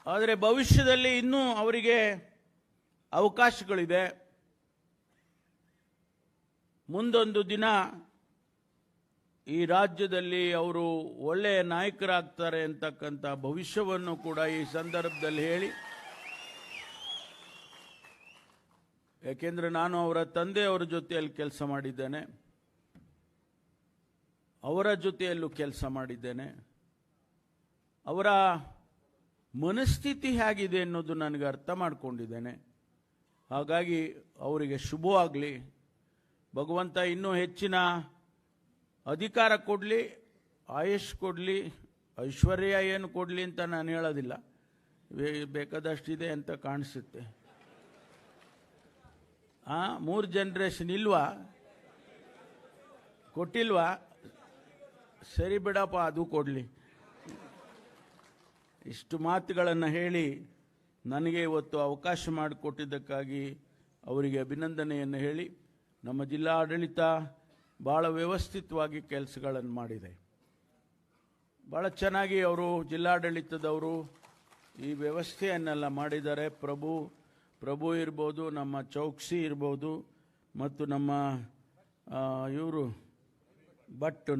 ಆದರೆ ಭವಿಷ್ಯದಲ್ಲಿ ಇನ್ನೂ ಅವರಿಗೆ ಅವಕಾಶಗಳಿದೆ. ಮುಂದೊಂದು ದಿನ ಈ ರಾಜ್ಯದಲ್ಲಿ ಅವರು ಒಳ್ಳೆಯ ನಾಯಕರಾಗ್ತಾರೆ ಅಂತಕ್ಕಂಥ ಭವಿಷ್ಯವನ್ನು ಕೂಡ ಈ ಸಂದರ್ಭದಲ್ಲಿ ಹೇಳಿ, ಯಾಕೆಂದರೆ ನಾನು ಅವರ ತಂದೆಯವರ ಜೊತೆಯಲ್ಲಿ ಕೆಲಸ ಮಾಡಿದ್ದೇನೆ, ಅವರ ಜೊತೆಯಲ್ಲೂ ಕೆಲಸ ಮಾಡಿದ್ದೇನೆ. ಅವರ ಮನಸ್ಥಿತಿ ಹೇಗಿದೆ ಅನ್ನೋದು ನನಗೆ ಅರ್ಥ ಮಾಡಿಕೊಂಡಿದ್ದೇನೆ. ಹಾಗಾಗಿ ಅವರಿಗೆ ಶುಭವಾಗಲಿ, ಭಗವಂತ ಇನ್ನೂ ಹೆಚ್ಚಿನ ಅಧಿಕಾರ ಕೊಡಲಿ, ಆಯುಷ್ ಕೊಡಲಿ, ಐಶ್ವರ್ಯ ಏನು ಕೊಡಲಿ ಅಂತ ನಾನು ಹೇಳೋದಿಲ್ಲ, ಬೇಕಾದಷ್ಟಿದೆ ಅಂತ ಕಾಣಿಸುತ್ತೆ. 3 ಜನರೇಷನ್ ಇಲ್ವಾ, ಕೊಟ್ಟಿಲ್ವಾ? ಸರಿ ಬಿಡಪ್ಪ, ಅದು ಕೊಡಲಿ. ಇಷ್ಟು ಮಾತುಗಳನ್ನು ಹೇಳಿ ನನಗೆ ಇವತ್ತು ಅವಕಾಶ ಮಾಡಿಕೊಟ್ಟಿದ್ದಕ್ಕಾಗಿ ಅವರಿಗೆ ಅಭಿನಂದನೆಯನ್ನು ಹೇಳಿ, ನಮ್ಮ ಜಿಲ್ಲಾ ಆಡಳಿತ ಭಾಳ ವ್ಯವಸ್ಥಿತವಾಗಿ ಕೆಲಸಗಳನ್ನು ಮಾಡಿದೆ. ಭಾಳ ಚೆನ್ನಾಗಿ ಅವರು ಜಿಲ್ಲಾಡಳಿತದವರು ಈ ವ್ಯವಸ್ಥೆಯನ್ನೆಲ್ಲ ಮಾಡಿದ್ದಾರೆ. ಪ್ರಭು ಇರ್ಬೋದು, ನಮ್ಮ ಚೌಕ್ಸಿ ಇರ್ಬೋದು, ಮತ್ತು ನಮ್ಮ ಇವರು ಡಾಕ್ಟರ್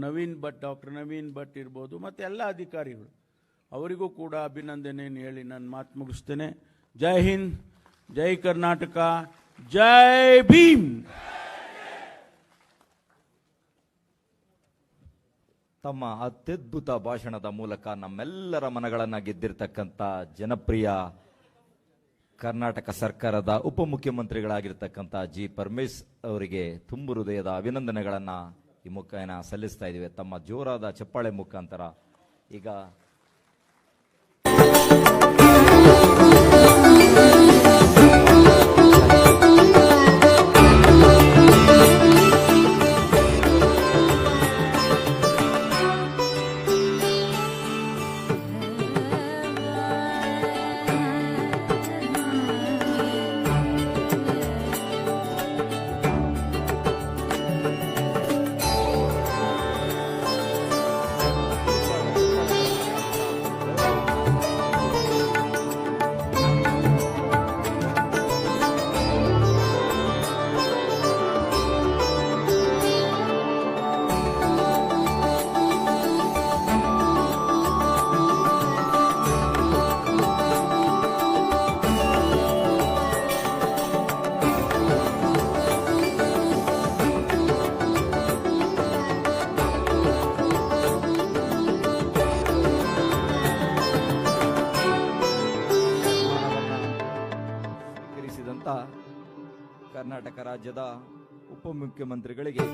ನವೀನ್ ಭಟ್ ಇರ್ಬೋದು, ಮತ್ತು ಎಲ್ಲ ಅಧಿಕಾರಿಗಳು, ಅವರಿಗೂ ಕೂಡ ಅಭಿನಂದನೆಯನ್ನು ಹೇಳಿ ನಾನು ಮಾತು ಮುಗಿಸ್ತೇನೆ. ಜೈ ಹಿಂದ್, ಜೈ ಕರ್ನಾಟಕ, ಜೈ ಭೀಮ್. ತಮ್ಮ ಅತ್ಯದ್ಭುತ ಭಾಷಣದ ಮೂಲಕ ನಮ್ಮೆಲ್ಲರ ಮನಗಳನ್ನು ಗೆದ್ದಿರ್ತಕ್ಕಂಥ ಜನಪ್ರಿಯ ಕರ್ನಾಟಕ ಸರ್ಕಾರದ ಉಪಮುಖ್ಯಮಂತ್ರಿಗಳಾಗಿರ್ತಕ್ಕಂಥ ಜಿ ಪರಮೇಶ್ ಅವರಿಗೆ ತುಂಬು ಹೃದಯದ ಅಭಿನಂದನೆಗಳನ್ನು ಈ ಮುಖೇನ ಸಲ್ಲಿಸ್ತಾ ಇದ್ದೀವಿ. ತಮ್ಮ ಜೋರಾದ ಚಪ್ಪಾಳೆ ಮುಖಾಂತರ ಈಗ ಕರ್ನಾಟಕ ರಾಜ್ಯದ ಉಪಮುಖ್ಯಮಂತ್ರಿಗಳಿಗೆ